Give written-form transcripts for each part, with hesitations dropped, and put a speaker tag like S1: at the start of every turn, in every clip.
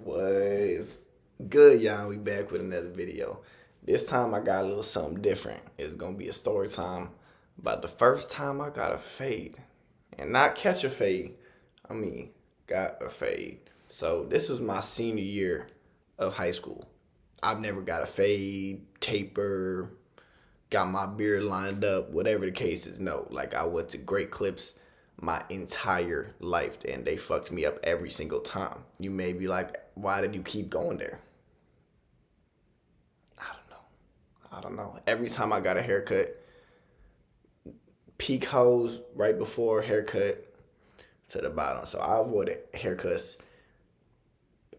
S1: Was good, y'all. We back with another video. This time I got a little something different. It's gonna be a story time about the first time I got a fade. And not catch a fade. I mean, got a fade. So this was my senior year of high school. I've never got a fade, taper, got my beard lined up, whatever the case is. No, like I went to great clips my entire life and they fucked me up every single time. You may be like, why did you keep going there? I don't know. Every time I got a haircut, peak hose right before haircut to the bottom. So I avoided haircuts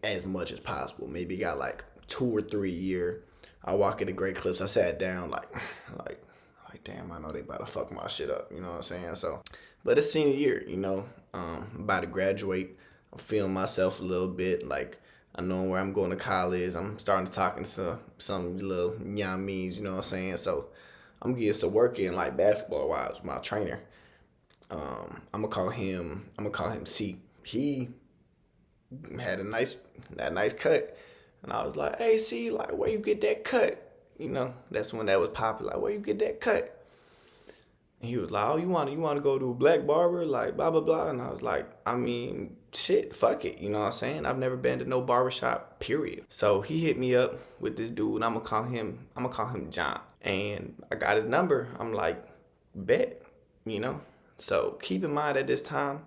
S1: as much as possible. Maybe got like 2 or 3 year. I walk into great clips. I sat down like, damn, I know they about to fuck my shit up. You know what I'm saying? So, but it's senior year, about to graduate. I'm feeling myself a little bit. Like, I know where I'm going to college. I'm starting to talking to some little young me's, you know what I'm saying? So, I'm getting some work in, like, basketball-wise with my trainer. I'm gonna call him C. He had that nice cut. And I was like, hey, C, like, where you get that cut? That's when that was popular. Like, where you get that cut? And he was like, oh, you want to go to a black barber? Like, blah, blah, blah. And I was like, I mean, shit, fuck it. You know what I'm saying? I've never been to no barbershop, period. So he hit me up with this dude, and I'm gonna call him John. And I got his number. I'm like, bet, So keep in mind at this time,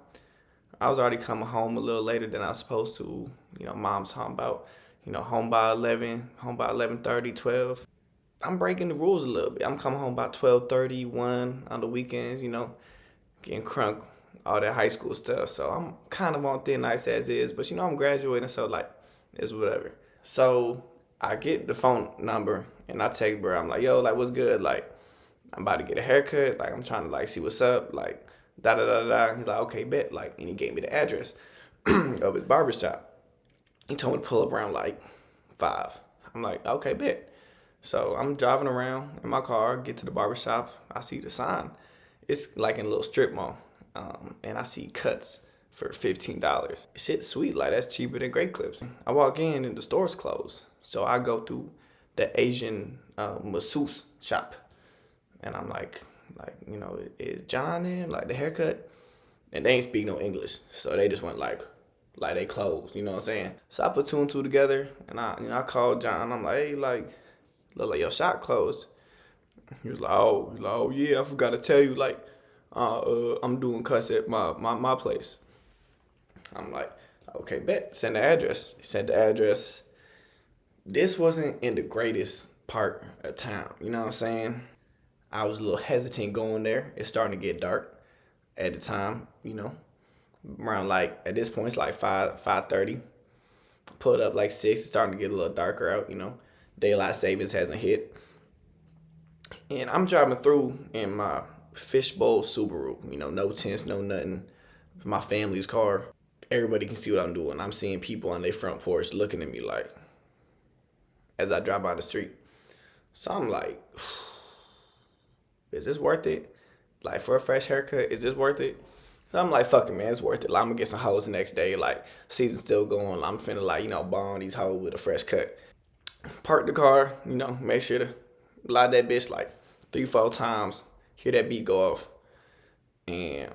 S1: I was already coming home a little later than I was supposed to. Mom's talking about, home by 11, home by 11:30, 12. I'm breaking the rules a little bit. I'm coming home by 12:30, 1 on the weekends, getting crunk, all that high school stuff. So I'm kind of on thin ice as is, but I'm graduating, so like, it's whatever. So I get the phone number and I text bro. I'm like, yo, like, what's good? Like, I'm about to get a haircut. Like, I'm trying to like see what's up. Like, da da da da. He's like, okay, bet. Like, and he gave me the address of his barbershop. He told me to pull up around like 5. I'm like, okay, bet. So I'm driving around in my car, get to the barbershop. I see the sign. It's like in a little strip mall. And I see cuts for $15. Shit's sweet. Like, that's cheaper than Great Clips. I walk in and the store's closed. So I go through the Asian masseuse shop. And I'm like, is John in? Like, the haircut? And they ain't speak no English. So they just went like they closed, you know what I'm saying? So I put two and two together, and I called John. I'm like, hey, like, look like your shop closed. He was like, oh yeah, I forgot to tell you, like, I'm doing cuts at my place. I'm like, okay, bet. Send the address. He sent the address. This wasn't in the greatest part of town, you know what I'm saying? I was a little hesitant going there. It's starting to get dark at the time, around like, at this point, it's like 5:30. Pulled up like 6. It's starting to get a little darker out, Daylight savings hasn't hit. And I'm driving through in my fishbowl Subaru, no tents, no nothing. My family's car. Everybody can see what I'm doing. I'm seeing people on their front porch looking at me like, as I drive by the street. So I'm like, is this worth it? Like, for a fresh haircut, is this worth it? So I'm like, fuck it, man, it's worth it. Like, I'm gonna get some hoes the next day. Like, season's still going. I'm finna, like, bond these hoes with a fresh cut. Park the car, make sure to light that bitch like 3-4 times. Hear that beat go off. And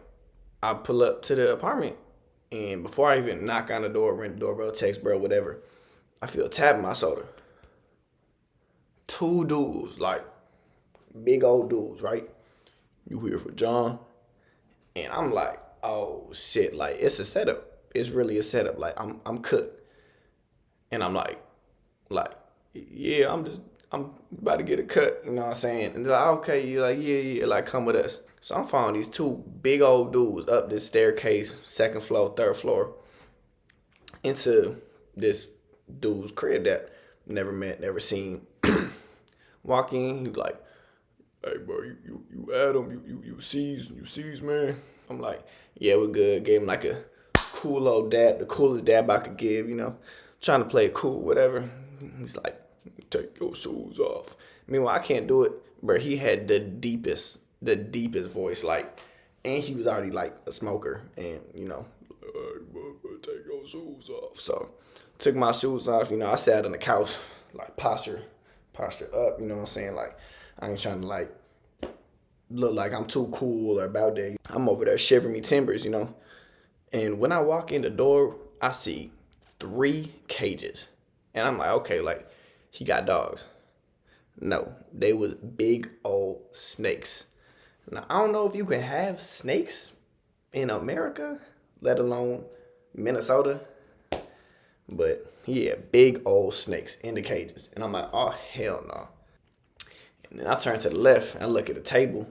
S1: I pull up to the apartment. And before I even knock on the door, ring the doorbell, text bro, whatever, I feel a tap in my shoulder. 2 dudes, like, big old dudes, right? You here for John? And I'm like, oh shit, like, it's a setup. It's really a setup. Like, I'm cooked. And I'm like, yeah, I'm about to get a cut, you know what I'm saying? And they're like, okay, you're like, yeah, like, come with us. So I'm following these 2 big old dudes up this staircase, 2nd floor, 3rd floor, into this dude's crib that never met, never seen. Walk in, he's like, hey bro, you Adam, you sees, man. I'm like, yeah, we're good. Gave him like a cool old dab, the coolest dab I could give, trying to play it cool, whatever. He's like, take your shoes off. Meanwhile, I can't do it, but he had the deepest voice, like, and he was already like a smoker, and all right, take your shoes off. So took my shoes off, I sat on the couch, like posture up, you know what I'm saying? Like I ain't trying to like look like I'm too cool or about that. I'm over there shivering me timbers. And when I walk in the door, I see 3 cages. And I'm like, okay, like he got dogs. No, they was big old snakes. Now I don't know if you can have snakes in America, let alone Minnesota. But he had big old snakes in the cages. And I'm like, oh hell no. And then I turn to the left and I look at the table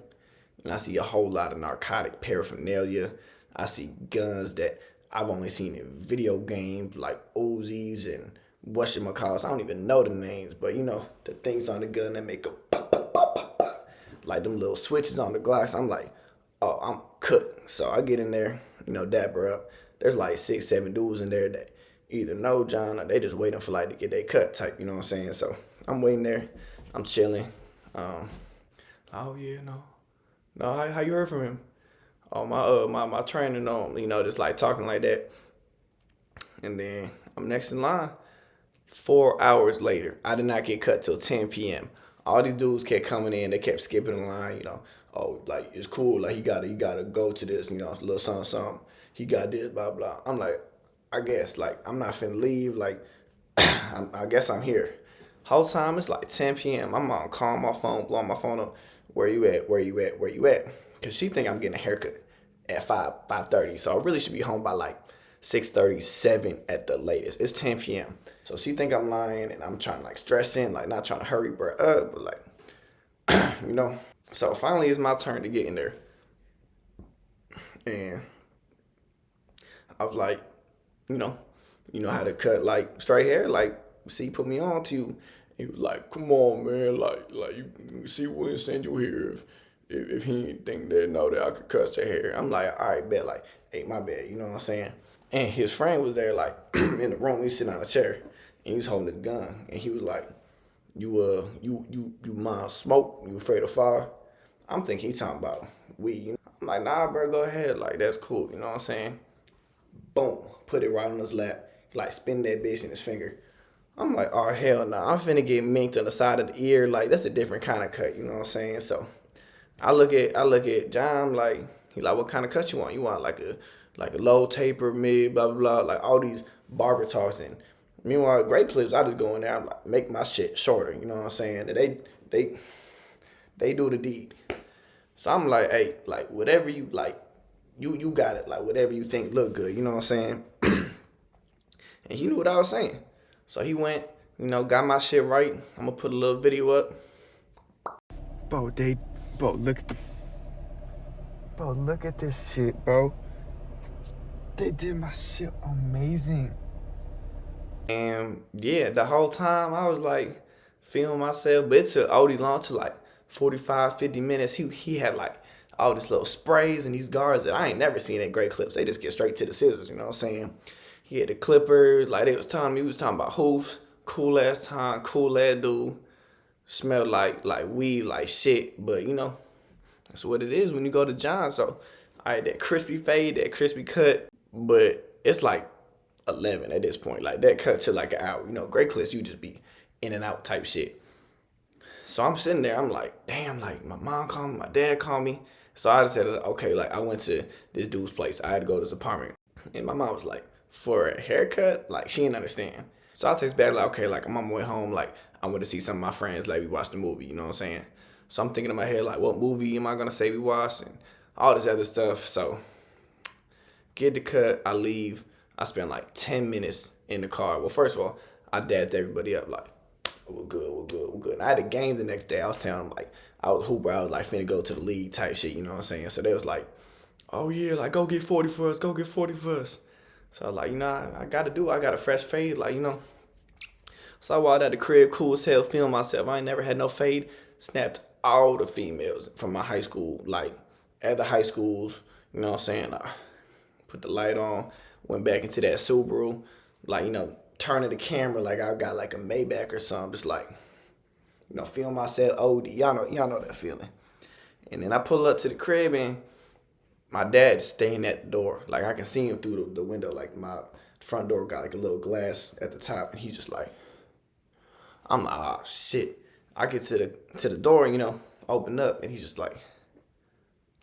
S1: and I see a whole lot of narcotic paraphernalia. I see guns that I've only seen in video games like Uzis and whatchamacallit. I don't even know the names, but the things on the gun that make a pop, pop, pop, pop, pop. Like them little switches on the glass. I'm like, oh, I'm cooked. So I get in there, dap her up. There's like 6, 7 dudes in there that either know John or they just waiting for like to get their cut type, you know what I'm saying? So I'm waiting there. I'm chilling. Oh yeah, no. No, how you heard from him? Oh my trainer know him, just like talking like that. And then I'm next in line. 4 hours later, I did not get cut till 10 p.m. All these dudes kept coming in, they kept skipping the line, oh, like it's cool, like you gotta go to this, a little something. He got this, blah blah. I'm like, I guess, like I'm not finna leave, like I guess I'm here. Whole time it's like 10 p.m. I'm on calling my phone, blowing my phone up. Where you at? Where you at? Where you at? Cause she think I'm getting a haircut at 5:30. So I really should be home by like 6:37 at the latest. It's 10 p.m. So she think I'm lying and I'm trying to like stress in, like not trying to hurry bro up, but like So finally it's my turn to get in there. And I was like, you know how to cut like straight hair, like see put me on to you. He was like, come on man, like you see wouldn't send you here if he didn't think that know that I could cut your hair. I'm like, all right, bet, like, hey, my bad, you know what I'm saying? And his friend was there, like, in the room, he was sitting on a chair, and he was holding his gun, and he was like, you mind smoke? You afraid of fire? I'm thinking he talking about weed. I'm like, nah, bro, go ahead, like, that's cool, you know what I'm saying? Boom, put it right on his lap, like, spin that bitch in his finger. I'm like, oh, hell no, I'm finna get minked on the side of the ear, like, that's a different kind of cut, you know what I'm saying? So, I look at John, like, he like, what kind of cut you want? You want like a low taper, mid, blah, blah, blah, like all these barber talks. And meanwhile, great clips, I just go in there, I'm like, make my shit shorter, you know what I'm saying? And they do the deed. So I'm like, hey, like, whatever you, like, you got it, like, whatever you think look good, you know what I'm saying? And he knew what I was saying. So he went, got my shit right. I'm gonna put a little video up. Bro, look at this shit, bro. They did my shit amazing. And yeah, the whole time I was like feeling myself, but it took Odie long to like 45, 50 minutes. He had like all this little sprays and these guards that I ain't never seen in great clips. They just get straight to the scissors, you know what I'm saying? He had the clippers, like they was telling me, we was talking about hoofs, cool ass time, cool ass dude. Smelled like weed, like shit, but that's what it is when you go to John. So I had that crispy fade, that crispy cut, but it's like 11 at this point. Like that cut to like an hour. Great clips, you just be in and out type shit. So I'm sitting there, I'm like, damn, like my mom called me, my dad called me. So I just said, okay, like I went to this dude's place. I had to go to his apartment. And my mom was like, for a haircut? Like she didn't understand. So I text back like, okay, like I'm on my way home, like I went to see some of my friends, like we watched the movie, you know what I'm saying? So I'm thinking in my head, like, what movie am I gonna say we watched and all this other stuff. So get the cut, I leave. I spend like 10 minutes in the car. Well, first of all, I dabbed everybody up like, we're good. And I had a game the next day. I was telling them like, I was hooper, I was like finna go to the league type shit, you know what I'm saying? So they was like, oh yeah, like go get 40 for us, go get 40 for us. So like, I got a fresh fade, like, So I walked out the crib, cool as hell, filmed myself. I ain't never had no fade. Snapped all the females from my high school, like at the high schools, you know what I'm saying? I put the light on, went back into that Subaru, like, turning the camera like I got like a Maybach or something, just like, film myself OD. Y'all know that feeling. And then I pull up to the crib and my dad's staying at the door. Like I can see him through the window. Like my front door got like a little glass at the top, and he's just like, I'm like, ah, shit. I get to the door, open up, and he's just like,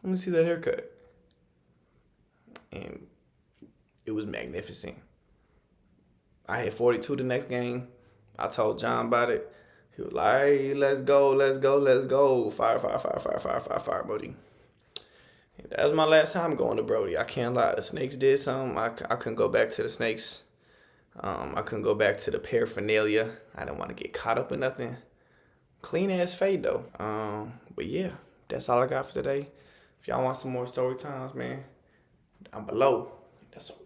S1: let me see that haircut. And it was magnificent. I hit 42 the next game. I told John about it. He was like, hey, let's go, let's go, let's go. Fire, fire, fire, fire, fire, fire, fire, Brody. And that was my last time going to Brody. I can't lie. The Snakes did something. I couldn't go back to the Snakes. I couldn't go back to the paraphernalia. I didn't want to get caught up in nothing. Clean ass fade though. But yeah, that's all I got for today. If y'all want some more story times, man, down below. That's all.